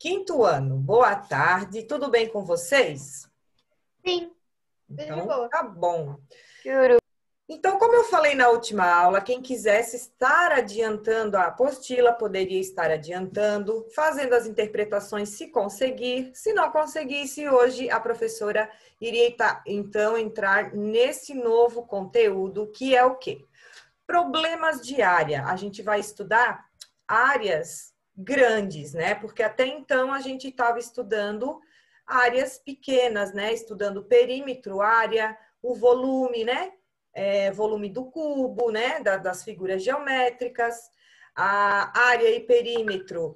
Quinto ano, boa tarde, tudo bem com vocês? Sim, tudo de Então, boa. tá bom. Juro. Então, como eu falei na última aula, quem quisesse estar adiantando a apostila, poderia estar adiantando, fazendo as interpretações se conseguir. Se não conseguisse, hoje a professora iria então entrar nesse novo conteúdo, que é o quê? Problemas de área. A gente vai estudar áreas grandes, né? Porque até então a gente estava estudando áreas pequenas, né? Estudando perímetro, área, o volume, né? Volume do cubo, né? Das figuras geométricas, a área e perímetro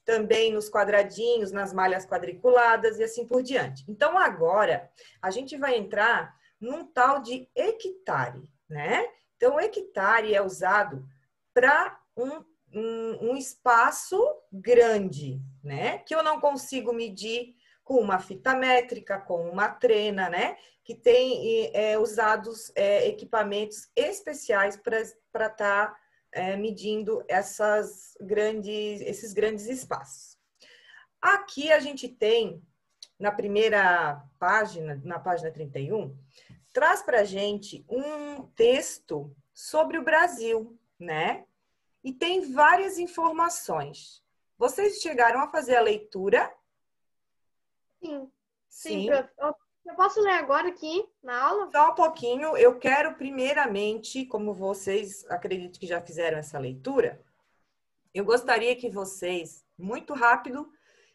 também nos quadradinhos, nas malhas quadriculadas e assim por diante. Então, agora, a gente vai entrar num tal de hectare, né? Então, o hectare é usado para um espaço grande, né? Que eu não consigo medir com uma fita métrica, com uma trena, né? Que tem usados equipamentos especiais para estar medindo esses grandes espaços. Aqui a gente tem, na primeira página, na página 31, traz para a gente um texto sobre o Brasil, né? E tem várias informações. Vocês chegaram a fazer a leitura? Sim, sim, Sim. eu posso ler agora aqui na aula? Só um pouquinho. Eu quero primeiramente, como vocês acredito que já fizeram essa leitura, eu gostaria que vocês, muito rápido,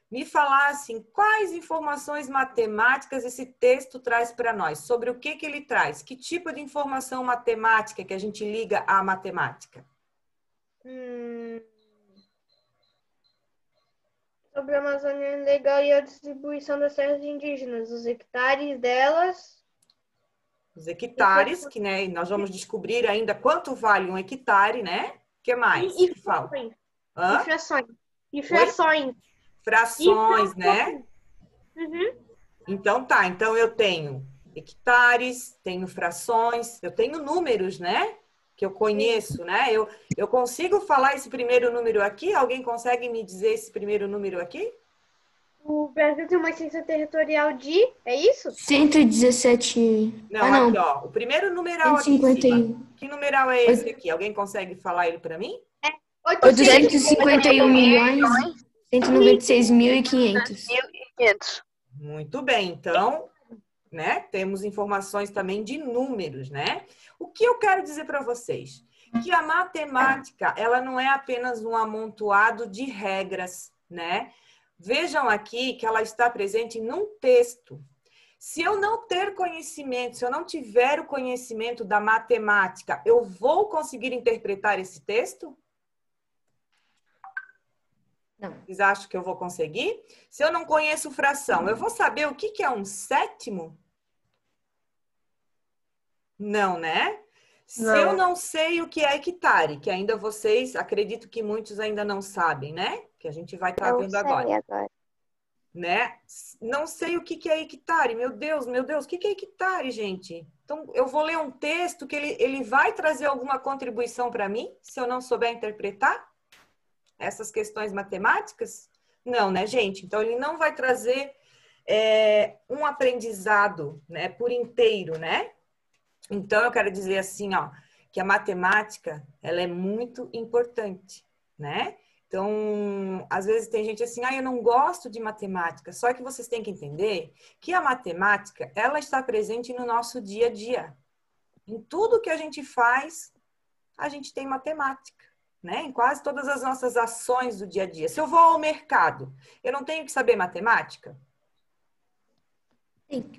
me falassem quais informações matemáticas esse texto traz para nós, sobre o que ele traz, que tipo de informação matemática que a gente liga à matemática. Sobre a Amazônia Legal e a distribuição das terras indígenas, os hectares delas. Os hectares, que né, nós vamos descobrir ainda quanto vale um hectare, né? O que mais E que fala? frações. E Hã? frações. E Oi? frações. E Frações, né? frações. Uhum. Então tá, então eu tenho hectares, tenho frações, eu tenho números, né? Que eu Sim. conheço, né? Eu consigo falar esse primeiro número aqui? Alguém consegue me dizer esse primeiro número aqui? O Brasil tem uma extensão territorial de. É isso? 117. Não, Não. aqui, ó. O primeiro numeral aqui em cima. 151. Que numeral é esse aqui? Alguém consegue falar ele para mim? 851 milhões, 196.500. 1.500. Muito bem, então, né? Temos informações também de números, né? O que eu quero dizer para vocês? Que a matemática, ela não é apenas um amontoado de regras, né? Vejam aqui que ela está presente num texto. Se eu não ter conhecimento, se eu não tiver o conhecimento da matemática, eu vou conseguir interpretar esse texto? Não. Vocês acham que eu vou conseguir? Se eu não conheço fração, eu vou saber o que é um sétimo? Não, né? Se eu não sei o que é hectare, que ainda vocês, acredito que muitos ainda não sabem, né? Que a gente vai estar vendo agora. Né? Não sei o que é hectare. Meu Deus, o que é hectare, gente? Então, eu vou ler um texto que ele vai trazer alguma contribuição para mim, se eu não souber interpretar essas questões matemáticas? Não, né, gente? Então, ele não vai trazer um aprendizado, né, por inteiro, né? Então, eu quero dizer assim, ó, que a matemática, ela é muito importante, né? Então, às vezes tem gente assim, eu não gosto de matemática. Só que vocês têm que entender que a matemática, ela está presente no nosso dia a dia. Em tudo que a gente faz, a gente tem matemática, né? Em quase todas as nossas ações do dia a dia. Se eu vou ao mercado, eu não tenho que saber matemática?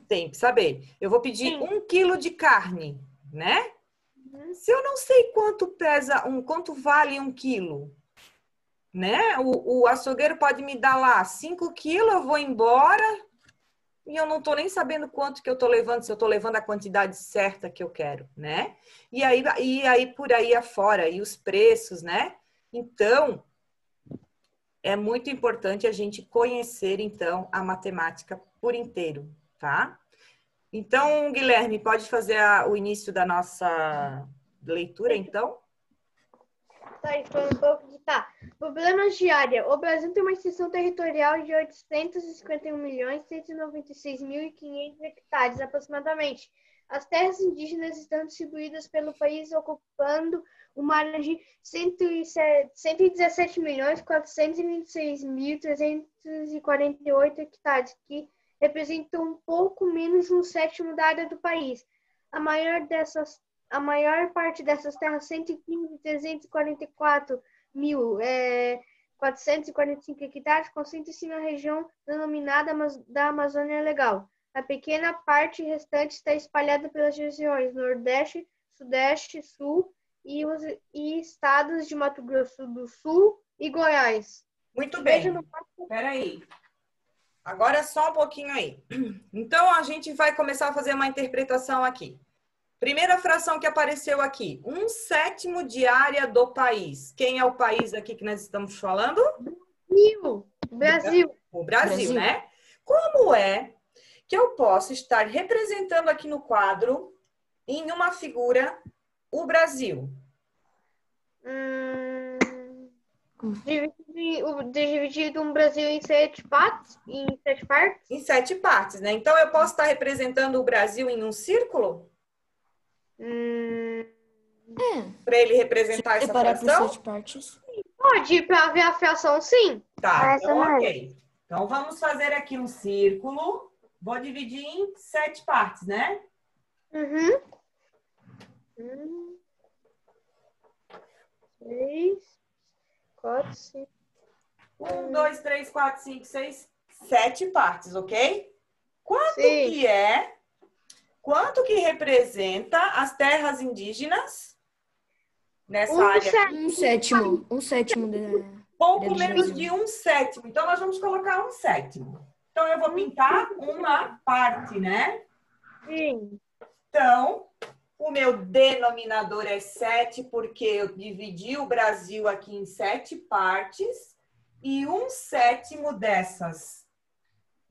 Tem que saber. Eu vou pedir 1 quilo de carne, né? Se eu não sei quanto vale 1 quilo, né? O açougueiro pode me dar lá 5 quilos, eu vou embora e eu não tô nem sabendo quanto que eu tô levando, se eu tô levando a quantidade certa que eu quero, né? E aí por aí afora, e os preços, né? Então, é muito importante a gente conhecer, então, a matemática por inteiro, tá? Então, Guilherme, pode fazer o início da nossa leitura, então? Foi um pouco de problemas de área. O Brasil tem uma extensão territorial de 851.196.500 hectares, aproximadamente. As terras indígenas estão distribuídas pelo país, ocupando uma área de 117.426.348 hectares, que representam um pouco menos de um sétimo da área do país. A maior parte dessas terras, 115.344.445 hectares, concentra-se na região denominada da Amazônia Legal. A pequena parte restante está espalhada pelas regiões Nordeste, Sudeste, Sul e estados de Mato Grosso do Sul e Goiás. Muito bem. Espera aí. Agora só um pouquinho aí. Então, a gente vai começar a fazer uma interpretação aqui. Primeira fração que apareceu aqui. 1/7 de área do país. Quem é o país aqui que nós estamos falando? Brasil. O Brasil, né? Como é que eu posso estar representando aqui no quadro, em uma figura, o Brasil? Dividido um Brasil em 7 partes? Em 7 partes? Em 7 partes, né? Então, eu posso estar representando o Brasil em um círculo? Para ele representar essa fração? 7 partes. Pode, para ver a fração, sim. Tá, então ok. Então, vamos fazer aqui um círculo. Vou dividir em 7 partes, né? 6, 4, 5. 1, 2, 3, 4, 5, 6, 7 partes, ok? Quanto que representa as terras indígenas nessa área aqui? Um sétimo Pouco menos de 1/7. Então, nós vamos colocar 1/7. Então, eu vou pintar uma parte, né? Sim. Então, o meu denominador é 7, porque eu dividi o Brasil aqui em 7 partes. E 1/7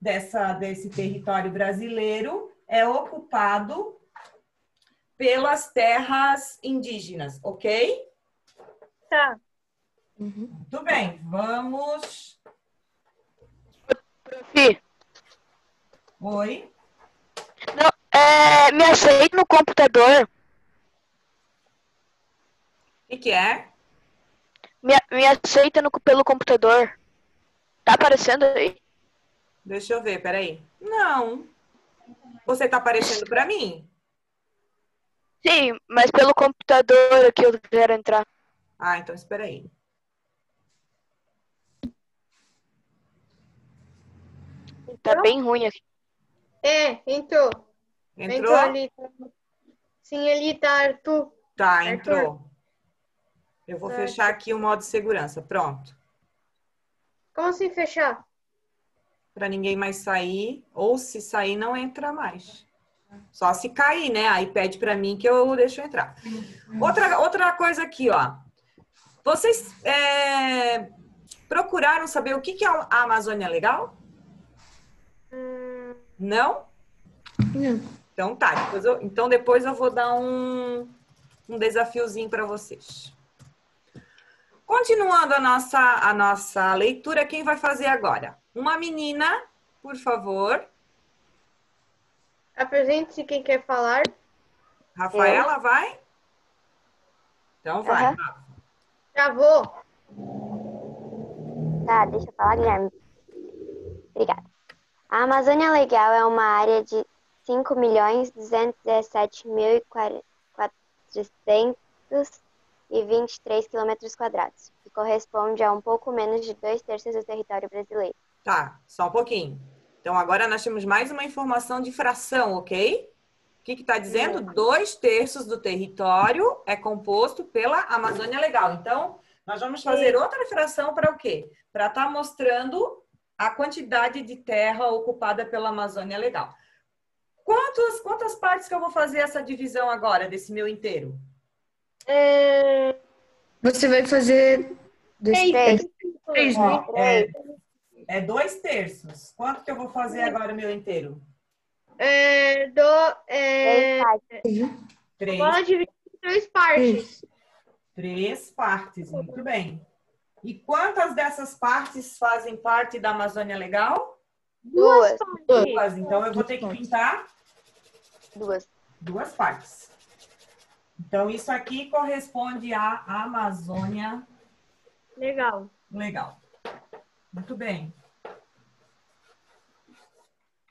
desse território brasileiro é ocupado pelas terras indígenas, ok? Tá. Muito bem, vamos... Profi, Oi? não, me aceita no computador. O que é? Me aceita pelo computador. Tá aparecendo aí? Deixa eu ver, peraí. Não. Você tá aparecendo para mim? Sim, mas pelo computador aqui eu quero entrar. Ah, então espera aí. Tá bem ruim aqui. Entrou. Entrou? Ali. Sim, ali tá, Arthur. Tá, Arthur. entrou. Eu vou fechar aqui o modo segurança. Pronto. Como assim fechar? Para ninguém mais sair. Ou se sair, não entra mais. Só se cair, né? Aí pede para mim que eu deixo entrar. Outra coisa aqui, ó. Vocês procuraram saber o que é a Amazônia Legal? Não? Não. Então tá. Então depois eu vou dar um desafiozinho para vocês. Continuando a nossa leitura, quem vai fazer agora? Uma menina, por favor. Apresente-se quem quer falar. Rafaela, vai? Então vai. Aham. Travou. Tá, deixa eu falar, Guilherme. Obrigada. A Amazônia Legal é uma área de 5.217.423 quilômetros quadrados, que corresponde a um pouco menos de 2/3 do território brasileiro. Tá, só um pouquinho. Então, agora nós temos mais uma informação de fração, ok? O que está dizendo? 2/3 do território é composto pela Amazônia Legal. Então, nós vamos fazer outra fração para o quê? Para estar mostrando a quantidade de terra ocupada pela Amazônia Legal. Quantas partes que eu vou fazer essa divisão agora, desse meu inteiro? Você vai fazer 3. 3, né? É 2/3. Quanto que eu vou fazer agora o meu inteiro? 3 3. Bola dividida em 3 partes. 3 partes, muito bem. E quantas dessas partes fazem parte da Amazônia Legal? 2. 2. Então, eu vou ter que pintar 2. 2 partes. Então, isso aqui corresponde à Amazônia Legal. Legal. Muito bem.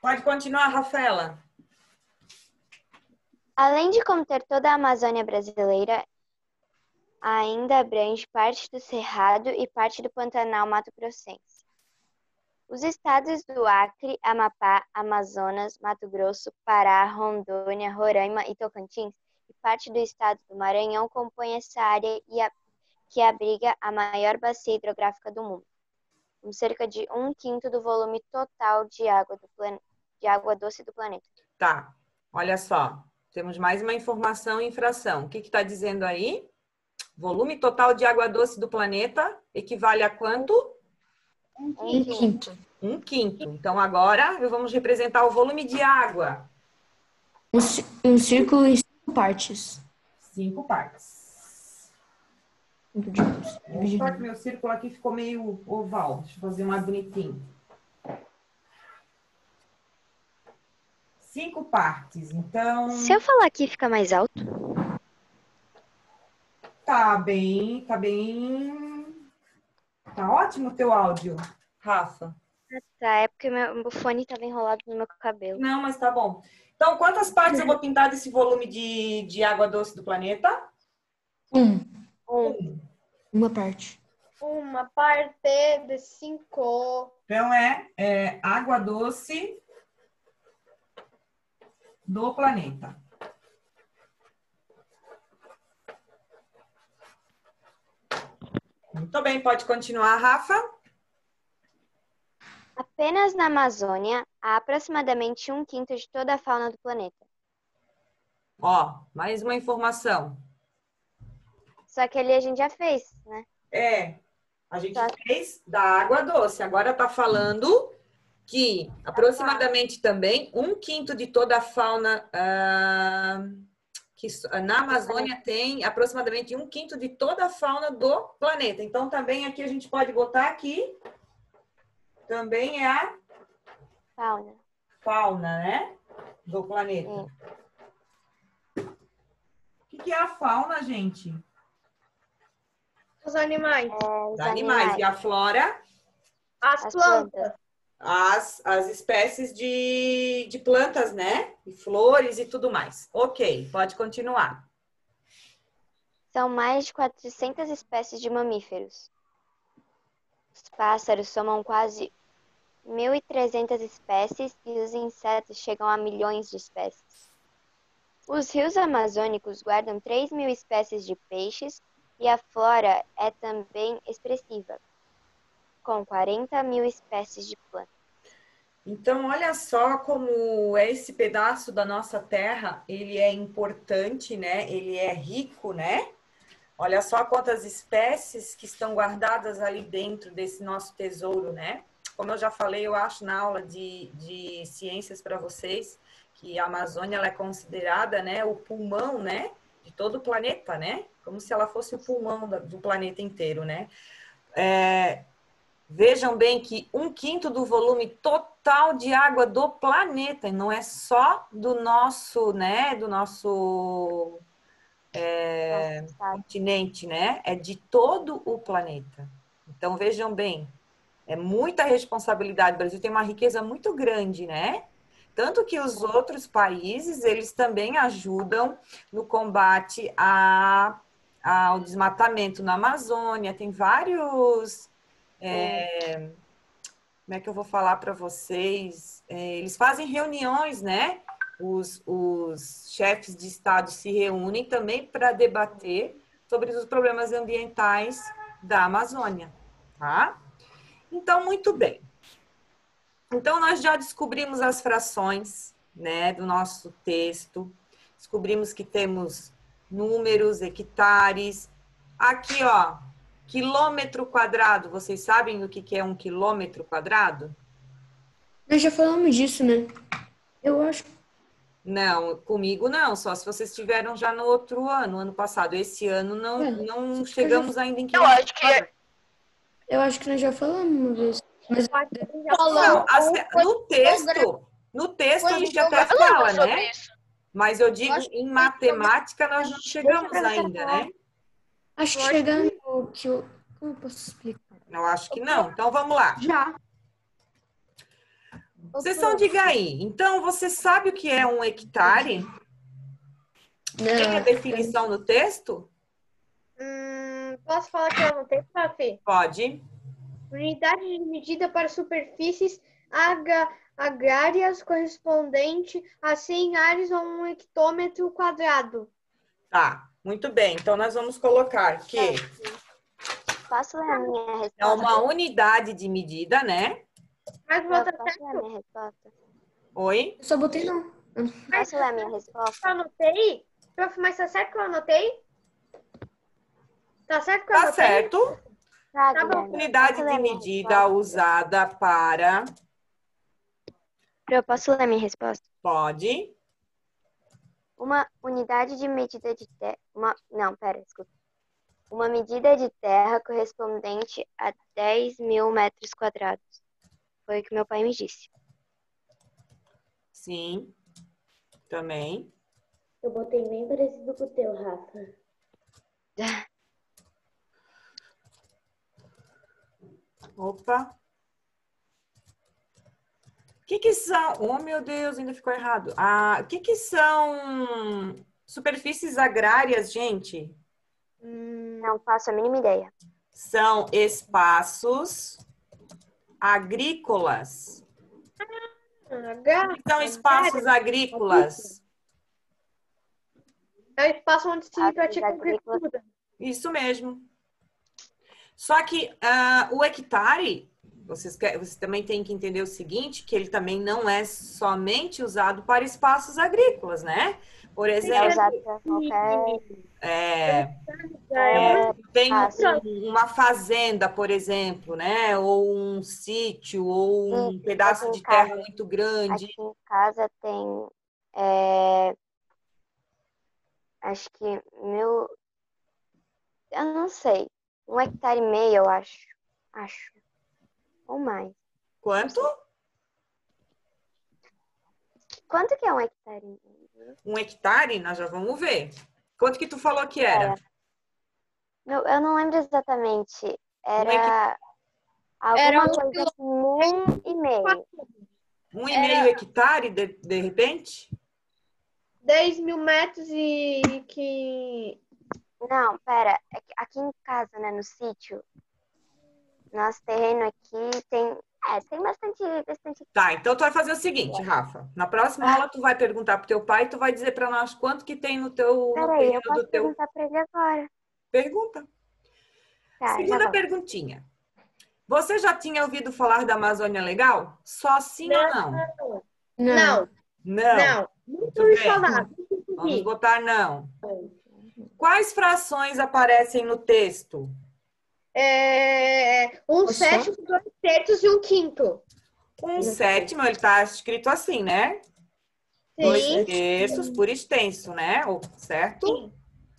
Pode continuar, Rafaela. Além de conter toda a Amazônia brasileira, ainda abrange parte do Cerrado e parte do Pantanal Mato-Grossense. Os estados do Acre, Amapá, Amazonas, Mato Grosso, Pará, Rondônia, Roraima e Tocantins e parte do estado do Maranhão compõem essa área que abriga a maior bacia hidrográfica do mundo, com cerca de 1/5 do volume total de água doce do planeta. Tá. Olha só. Temos mais uma informação em fração. O que está dizendo aí? Volume total de água doce do planeta equivale a quanto? 1/5. 1/5. Então, agora, vamos representar o volume de água. Um círculo em 5 partes. 5 partes. Só que meu círculo aqui ficou meio oval. Deixa eu fazer mais bonitinho. 5 partes. Então, Se eu falar aqui, fica mais alto? tá ótimo o teu áudio, Rafa. Tá, é porque meu fone estava enrolado no meu cabelo. Não, mas tá bom. Então, quantas partes eu vou pintar desse volume de água doce do planeta? Uma parte. Uma parte de 5. Então, é água doce do planeta. Muito bem, pode continuar, Rafa. Apenas na Amazônia, há aproximadamente 1/5 de toda a fauna do planeta. Ó, mais uma informação. Só que ali a gente já fez, né? A gente fez da água doce. Agora tá falando que aproximadamente também 1/5 de toda a fauna que na Amazônia tem aproximadamente 1/5 de toda a fauna do planeta. Então, também aqui a gente pode botar aqui também é a fauna, né? Do planeta. O que é a fauna, gente? Os animais. Os animais. E a flora? As plantas. As espécies de plantas, né? E flores e tudo mais. Ok, pode continuar. São mais de 400 espécies de mamíferos. Os pássaros somam quase 1.300 espécies e os insetos chegam a milhões de espécies. Os rios amazônicos guardam 3.000 espécies de peixes e a flora é também expressiva, com 40.000 espécies de plantas. Então, olha só como esse pedaço da nossa terra, ele é importante, né? Ele é rico, né? Olha só quantas espécies que estão guardadas ali dentro desse nosso tesouro, né? Como eu já falei, eu acho na aula de ciências para vocês, que a Amazônia ela é considerada, né, o pulmão, né, de todo o planeta, né? Como se ela fosse o pulmão do planeta inteiro, né? Vejam bem que 1/5 do volume total de água do planeta, não é só do nosso, né, continente, né? É de todo o planeta. Então, vejam bem, é muita responsabilidade. O Brasil tem uma riqueza muito grande, né? Tanto que os outros países, eles também ajudam no combate ao desmatamento na Amazônia. Tem vários... como é que eu vou falar para vocês? Eles fazem reuniões, né? Os chefes de estado se reúnem também para debater sobre os problemas ambientais da Amazônia, tá? Então, muito bem. Então, nós já descobrimos as frações, né, do nosso texto. Descobrimos que temos números, hectares. Aqui, ó, quilômetro quadrado. Vocês sabem o que é 1 quilômetro quadrado? Nós já falamos disso, né? Eu acho. Não, comigo não, só se vocês tiveram já no outro ano, ano passado. Esse ano não chegamos ainda em Eu acho que Eu acho que nós já falamos uma vez. Mas Não, no texto a gente até fala, falamos sobre né? isso. Mas eu digo, em matemática nós não chegamos ainda, né? acho que chegando que eu... Como eu posso explicar? Eu acho que não. Então vamos lá. Já. Vocês são, diga aí. Então, você sabe o que é um hectare? Tem a definição no texto? Posso falar que eu anotei, Fê? Pode. Unidade de medida para superfícies agrárias correspondente a 100 ares ou 1 hectômetro quadrado. Tá, muito bem. Então, nós vamos colocar que Posso ler a minha é resposta? uma unidade de medida, né? Mas Eu bota posso ler a minha resposta? Oi? Eu só botei não. Posso ler a minha resposta? eu anotei? Prof, mas tá certo que eu anotei? Tá certo que eu Tá anotei? certo. Tá, Tá bom. Guilherme. Unidade Posso ler de a minha medida resposta? usada para... Eu posso ler a minha resposta? Pode. Uma unidade de medida de terra. Não, pera, desculpa. Uma medida de terra correspondente a 10.000 metros quadrados. Foi o que meu pai me disse. Sim. Também. Eu botei bem parecido com o teu, Rafa. Opa. O que são... Oh, meu Deus, ainda ficou errado. O que são superfícies agrárias, gente? Não faço a mínima ideia. São espaços agrícolas. O que são espaços agrícolas? É o espaço onde se pratica agrícolas. agricultura. Isso mesmo. Só que o hectare, vocês também têm que entender o seguinte, que ele também não é somente usado para espaços agrícolas, né? Por É exemplo, usado para qualquer... tem uma fazenda, por exemplo, né? Ou um sítio, ou um pedaço de terra muito grande. Aqui em casa tem... acho que eu não sei. 1,5 hectare, eu acho. Ou mais. Quanto? Quanto que é 1,5 hectare? 1 hectare? Nós já vamos ver. Quanto que tu falou que era? Eu não lembro exatamente. Era Alguma coisa assim, 1,5. 1,5 hectare, de repente? 10.000 metros e que... Não, pera. Aqui em casa, né, no sítio, nosso terreno aqui tem bastante... Tá, então tu vai fazer o seguinte, Rafa. Na próxima aula tu vai perguntar pro teu pai e tu vai dizer para nós quanto que tem no teu Peraí, eu terreno posso do teu... perguntar pra ele agora. Pergunta. Tá, Segunda perguntinha. Você já tinha ouvido falar da Amazônia Legal? Só sim ou não? Não. Não. Muito ouvi bem. falar. Vamos botar não. Quais frações aparecem no texto? 1/7, 2/3 e 1/5. 1/7, ele está escrito assim, né? Sim. 2/3 por extenso, né? Certo?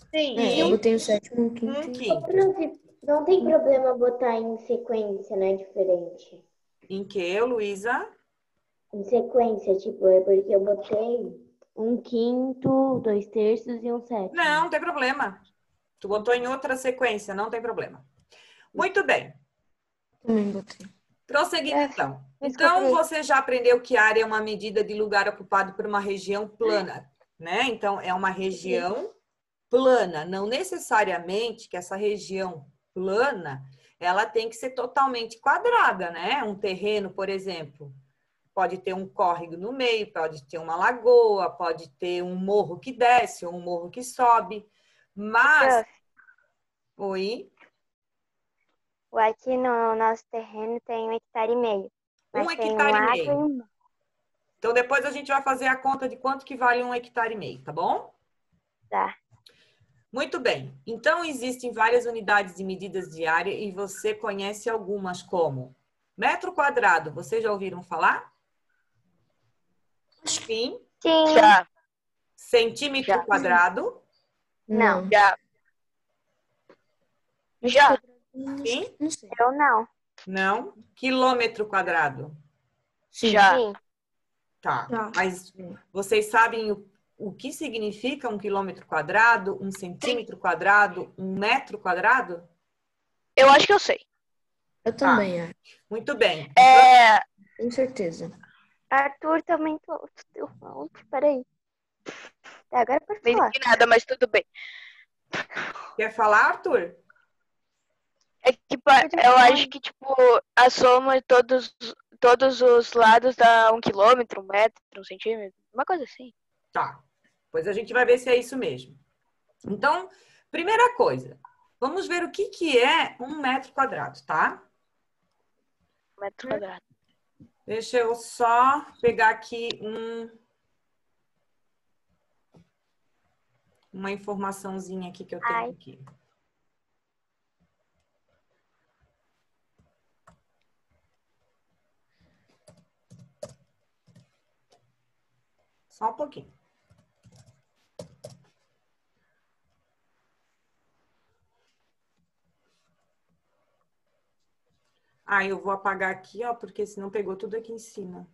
Sim. Eu botei o 7, um 5. 1/5. Não tem problema botar em sequência, né? Diferente. Em que, Luísa? Em sequência, tipo, é porque eu botei 1/5, 2/3 e 1/7. Não tem problema. Tu botou em outra sequência, não tem problema. Muito bem. Também botei. Prosseguindo, então. Então, você já aprendeu que área é uma medida de lugar ocupado por uma região plana, né? Então, é uma região plana. Não necessariamente que essa região plana, ela tem que ser totalmente quadrada, né? Um terreno, por exemplo, pode ter um córrego no meio, pode ter uma lagoa, pode ter um morro que desce ou um morro que sobe. Mas... Oi? Aqui no nosso terreno tem 1,5 hectare. 1,5 hectare. Então, depois a gente vai fazer a conta de quanto que vale 1,5 hectare, tá bom? Tá. Muito bem. Então, existem várias unidades de medidas de área e você conhece algumas como metro quadrado. Vocês já ouviram falar? Sim. Sim. Já. Centímetro Já. quadrado? Não. Já. Já. Sim? Não sei. Eu não. Não. Quilômetro quadrado? Sim. Já. Sim. Tá. Já. Mas vocês sabem o que significa um quilômetro quadrado, um centímetro quadrado, um metro quadrado? Eu acho que eu sei. Eu também acho. Muito bem. Com certeza. Arthur também tô falando. Peraí. Agora pode Não falar. entendi nada, mas tudo bem. Quer falar, Arthur? É que eu acho que, tipo, a soma de todos os lados dá 1 quilômetro, 1 metro, 1 centímetro. Uma coisa assim. Tá. Pois a gente vai ver se é isso mesmo. Então, primeira coisa, vamos ver o que é um metro quadrado, tá? 1 metro quadrado. Deixa eu só pegar aqui uma informaçãozinha aqui que eu tenho aqui. Só um pouquinho. Eu vou apagar aqui, ó, porque senão pegou tudo aqui em cima.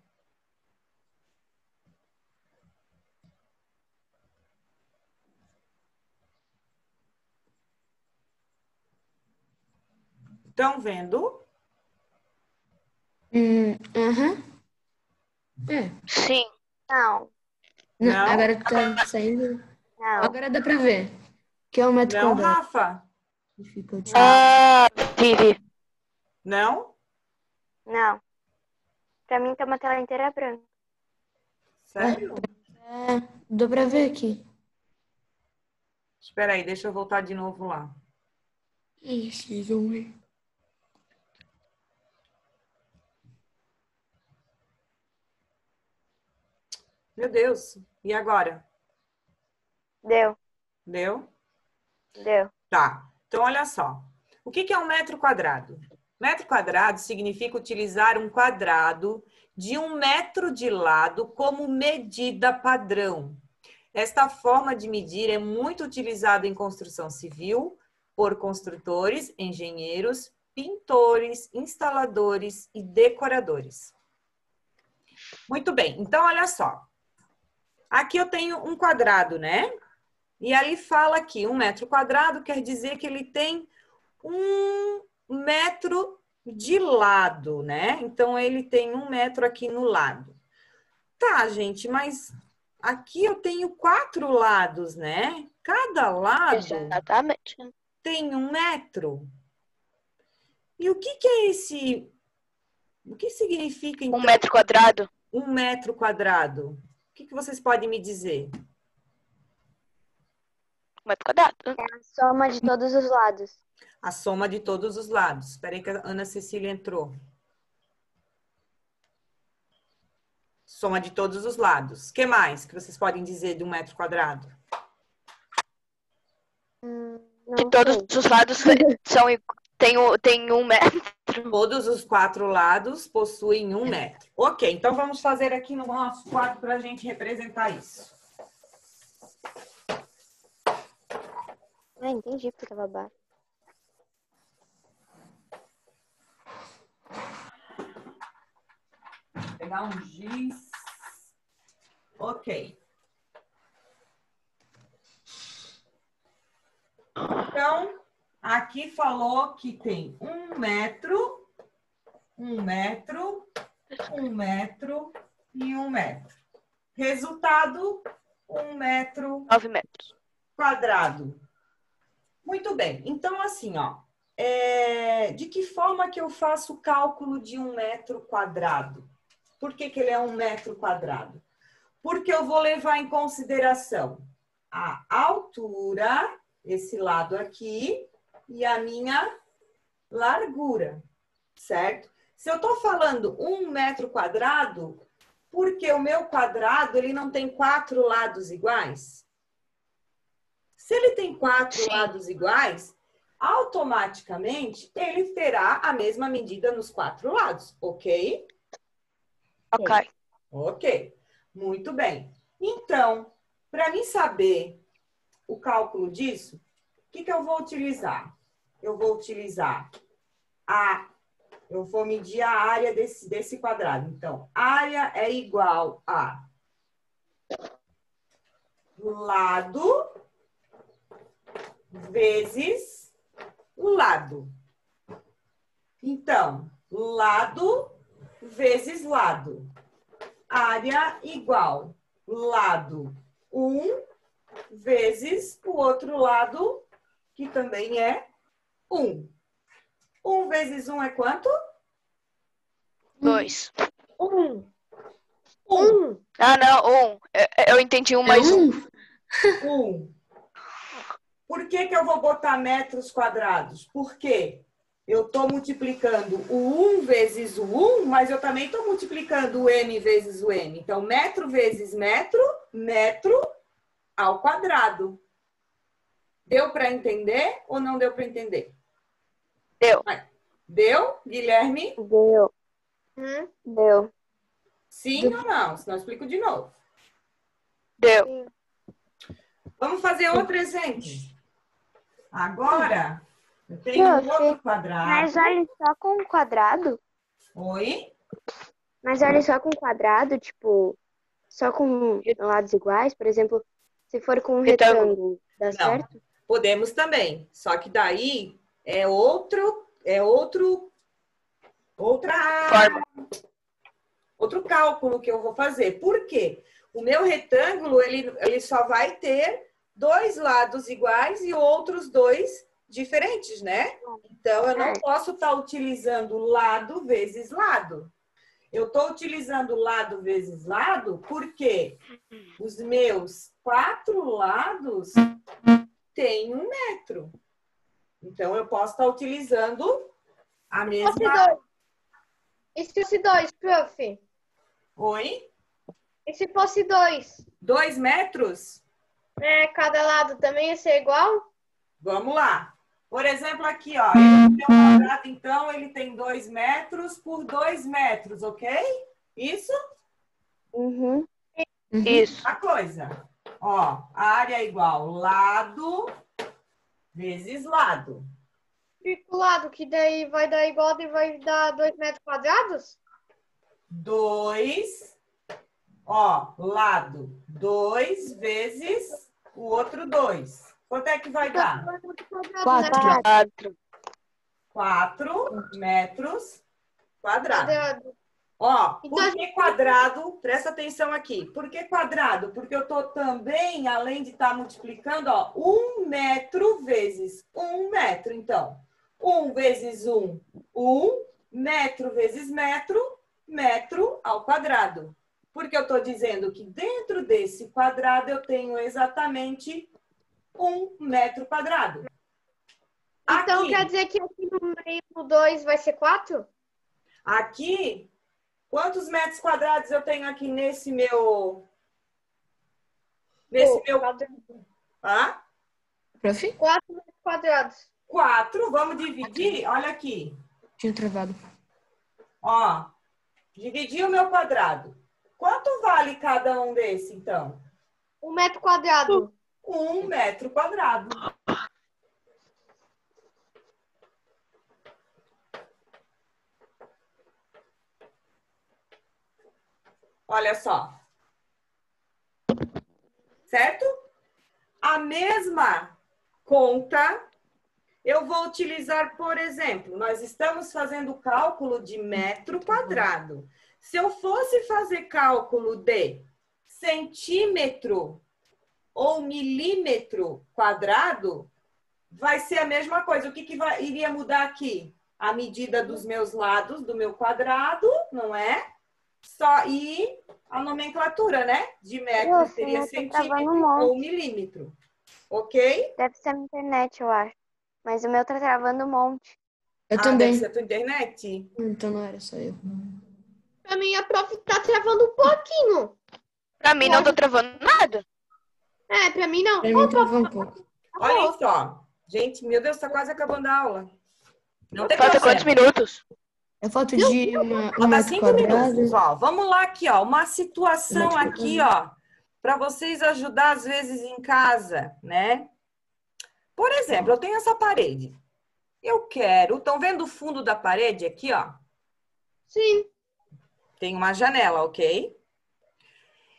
Estão vendo? É. Sim. Não. Não? Agora tá saindo. Não. Agora dá pra ver. Que é 1 metro Não, quadrado. Rafa? Dificuldade. Vivi. Não? Não. Pra mim tá uma tela inteira branca. Sério? Dá pra ver aqui. Espera aí, deixa eu voltar de novo lá. Ixi, zoom. Meu Deus. E agora? Deu. Deu? Deu. Tá. Então, olha só. O que é um metro quadrado? Metro quadrado significa utilizar um quadrado de 1 metro de lado como medida padrão. Esta forma de medir é muito utilizada em construção civil por construtores, engenheiros, pintores, instaladores e decoradores. Muito bem. Então, olha só. Aqui eu tenho um quadrado, né? E ali fala aqui, 1 metro quadrado quer dizer que ele tem 1 metro de lado, né? Então, ele tem 1 metro aqui no lado. Tá, gente, mas aqui eu tenho 4 lados, né? Cada lado Exatamente. tem 1 metro. E o que é esse... O que significa, então, 1 metro quadrado? 1 metro quadrado? O que vocês podem me dizer? 1 metro quadrado. É a soma de todos os lados. A soma de todos os lados. Espera aí que a Ana Cecília entrou. Soma de todos os lados. O que mais que vocês podem dizer de 1 metro quadrado? Que todos os lados tem 1 metro. Todos os 4 lados possuem 1 metro. Ok, então vamos fazer aqui no nosso quadro para a gente representar isso. Entendi porque tava baixo. Vou pegar um giz. Ok. Então, aqui falou que tem 1 metro, 1 metro, 1 metro e 1 metro. Resultado, 1 metro 9 metros. quadrado. Muito bem. Então, assim, ó. De que forma que eu faço o cálculo de 1 metro quadrado? Por que ele é 1 metro quadrado? Porque eu vou levar em consideração a altura, esse lado aqui, e a minha largura, certo? Se eu estou falando 1 metro quadrado, porque o meu quadrado ele não tem 4 lados iguais? Se ele tem 4 lados iguais, automaticamente ele terá a mesma medida nos 4 lados, ok? Ok. Ok, muito bem. Então, Para mim saber o cálculo disso, o que eu vou utilizar? Eu vou utilizar eu vou medir a área desse quadrado. Então, área é igual a lado vezes lado. Então, lado vezes lado. Área igual lado 1 vezes o outro lado, que também é 1. 1 vezes 1 é quanto? 2. 1. 1. Ah, não, 1. Eu entendi 1 mais 1. 1. Por que eu vou botar metros quadrados? Porque eu estou multiplicando o 1 vezes o 1, mas eu também estou multiplicando o m vezes o m. Então, metro vezes metro, metro ao quadrado. Deu para entender ou não deu para entender? Deu. Deu, Guilherme? Deu. Deu. Sim ou não? Senão eu explico de novo. Deu. Vamos fazer outro exemplo. Agora, eu tenho um outro quadrado. Mas olha só com um quadrado. Oi? Mas olha só com um quadrado, tipo, só com lados iguais. Por exemplo, se for com um retângulo, dá certo? Podemos também. Só que daí é outra Forma. Outro cálculo que eu vou fazer. Por quê? O meu retângulo, ele só vai ter 2 lados iguais e outros 2 diferentes, né? Então, eu não posso estar utilizando lado vezes lado. Eu estou utilizando lado vezes lado porque os meus 4 lados têm 1 metro. Então, eu posso estar utilizando a mesma... E se fosse 2, prof? Oi? E se fosse 2? 2 metros? Cada lado também ia ser igual? Vamos lá. Por exemplo, aqui, ó. Esse meu quadrado, então, ele tem 2 metros por 2 metros, ok? Isso? Uhum. Isso. A coisa. Ó, a área é igual lado vezes lado. Circulado, que daí vai dar igual e vai dar 2 metros quadrados? 2, ó, lado. 2 vezes o outro 2. Quanto é que vai dar? 4. 4 metros quadrados. Quadrado. Ó, Então, por que quadrado? Presta atenção aqui. Por que quadrado? Porque eu tô também, além de estar multiplicando, ó, 1 metro vezes 1 metro. Então, 1 vezes 1, 1. Metro vezes metro, metro ao quadrado. Porque eu tô dizendo que dentro desse quadrado eu tenho exatamente 1 metro quadrado. Então, Aqui, quer dizer que aqui no meio do 2 vai ser 4? aqui, quantos metros quadrados eu tenho aqui nesse meu... Ah? Prof? 4 metros quadrados. 4. Vamos dividir? Olha aqui. Tinha travado. Ó, dividir o meu quadrado. Quanto vale cada um desse, então? 1 metro quadrado. 1 metro quadrado. Olha só. Certo? A mesma conta eu vou utilizar, por exemplo, nós estamos fazendo o cálculo de metro quadrado. Se eu fosse fazer cálculo de centímetro ou milímetro quadrado, vai ser a mesma coisa. O que iria mudar aqui? A medida dos meus lados do meu quadrado, não é? Só e a nomenclatura, né? De metro seria centímetro ou milímetro. Ok? Deve ser a internet, eu acho. Mas o meu tá travando um monte. Eu também. Deve ser a tua internet? Então não era só eu. Pra mim, a prof tá travando um pouquinho. Pra mim não tô travando nada. Pra mim não. Pra mim travou um pouco. Olha só. Gente, meu Deus, tá quase acabando a aula. Não tem Falta problema. quantos minutos? É falta de um Falta metro 5 quadrado. minutos, ó. Vamos lá aqui, ó. Uma situação aqui, ó. para vocês ajudar às vezes em casa, né? Por exemplo, eu tenho essa parede. Eu quero... Estão vendo o fundo da parede aqui, ó? Sim. Tem uma janela, ok?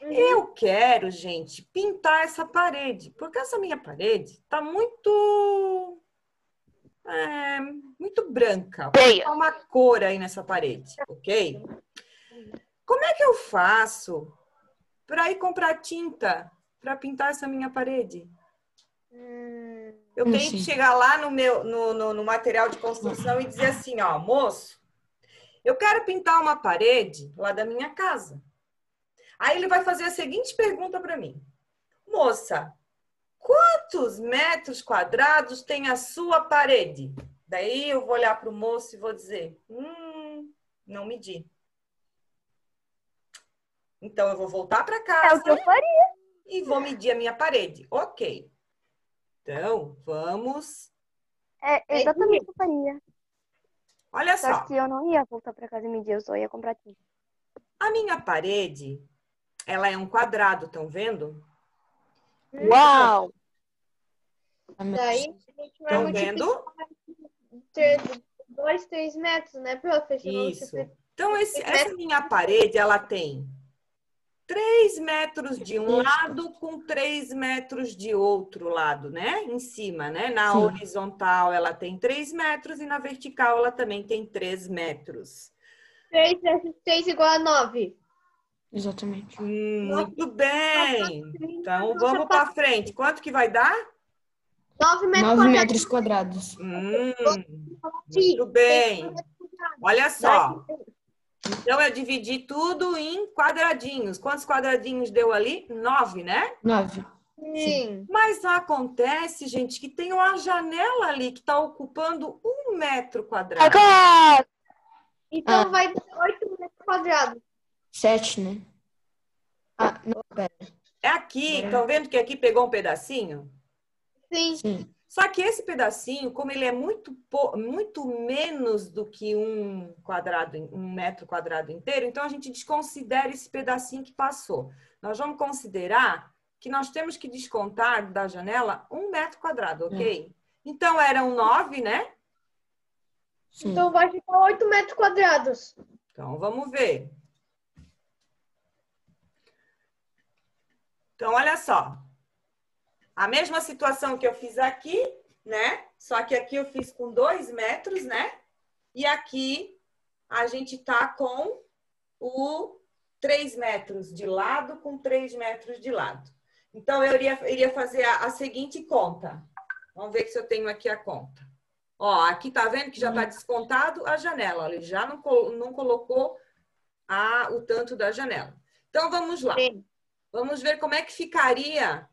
Eu quero, gente, pintar essa parede. Porque essa minha parede tá muito... muito branca. Vou botar uma cor aí nessa parede, ok? Como é que eu faço para ir comprar tinta para pintar essa minha parede? Eu tenho que chegar lá no material de construção e dizer assim, ó, moço, eu quero pintar uma parede lá da minha casa. Aí ele vai fazer a seguinte pergunta para mim. Moça, quantos metros quadrados tem a sua parede? Daí eu vou olhar para o moço e vou dizer, não medi. Então eu vou voltar para casa. É o que eu faria. E vou medir a minha parede. Ok. Então, vamos... É exatamente o que eu faria. Olha Só só. que eu não ia voltar pra casa e medir, eu só ia comprar tinta. A minha parede, ela é um quadrado, estão vendo? Uau! Daí a gente vai Estão vendo? ter 2, 3 metros, né, professor? Isso. Então, essa minha parede, ela tem 3 metros de um lado com 3 metros de outro lado, né? Em cima, né? Na horizontal, ela tem 3 metros e na vertical, ela também tem 3 metros. 3 vezes 3 igual a 9. Exatamente. Muito bem. Então, vamos para frente. Quanto que vai dar? 9 metros 9 metros quadrados. Muito bem. Olha só. Então, eu dividi tudo em quadradinhos. Quantos quadradinhos deu ali? 9, né? 9. Sim. Mas acontece, gente, que tem uma janela ali que está ocupando 1 metro quadrado. Agora! Então vai dar 8 metros quadrados. 7, né? Não, pera. É aqui. Estão vendo que aqui pegou um pedacinho? Sim. Sim. Só que esse pedacinho, como ele é muito menos do que 1 metro quadrado inteiro, então a gente desconsidera esse pedacinho que passou. Nós vamos considerar que nós temos que descontar da janela 1 metro quadrado, ok? Então eram 9, né? Sim. Então vai ficar 8 metros quadrados. Então vamos ver. Então olha só. A mesma situação que eu fiz aqui, né? Só que aqui eu fiz com 2 metros, né? E aqui a gente tá com o 3 metros de lado com 3 metros de lado. Então, eu iria fazer a seguinte conta. Vamos ver se eu tenho aqui a conta. Ó, aqui tá vendo que já tá descontado a janela. Ele já não colocou o tanto da janela. Então, vamos lá. Sim. Vamos ver como é que ficaria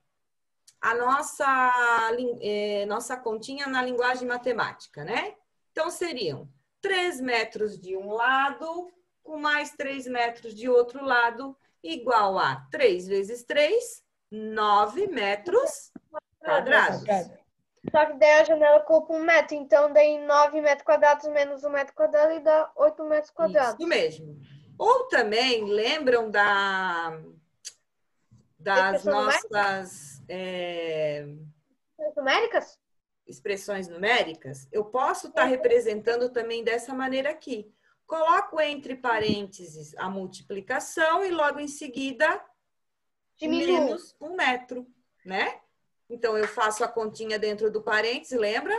a nossa continha na linguagem matemática, né? Então, seriam 3 metros de um lado com mais 3 metros de outro lado, igual a 3 vezes 3, 9 metros quadrados. Só que daí a janela ocupa 1 metro. Então, daí 9 metros quadrados menos 1 metro quadrado e dá 8 metros quadrados. Isso mesmo. Ou também, lembram das nossas... numéricas? Expressões numéricas, eu posso estar representando também dessa maneira aqui. Coloco entre parênteses a multiplicação e logo em seguida menos 1 metro, né? Então, eu faço a continha dentro do parênteses, lembra?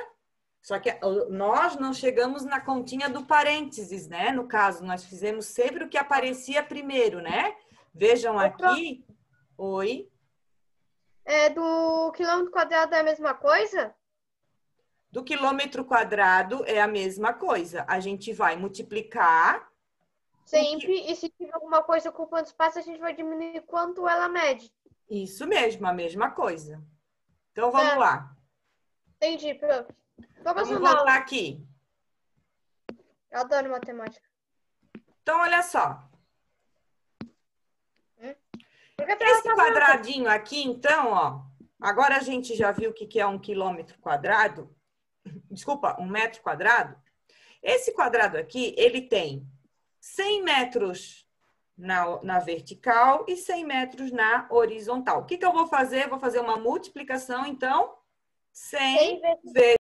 Só que nós não chegamos na continha do parênteses, né? No caso, nós fizemos sempre o que aparecia primeiro, né? Vejam aqui. Oi. Do quilômetro quadrado é a mesma coisa? Do quilômetro quadrado é a mesma coisa. A gente vai multiplicar. Sempre. E se tiver alguma coisa ocupando espaço, a gente vai diminuir quanto ela mede. Isso mesmo, a mesma coisa. Então, vamos lá. Entendi, prof. Vamos voltar aqui. Eu adoro matemática. Então, olha só. Esse quadradinho aqui, então, ó. Agora a gente já viu o que é 1 quilômetro quadrado. Desculpa, 1 metro quadrado. Esse quadrado aqui, ele tem 100 metros na vertical e 100 metros na horizontal. O que eu vou fazer? Vou fazer uma multiplicação, então, 100 vezes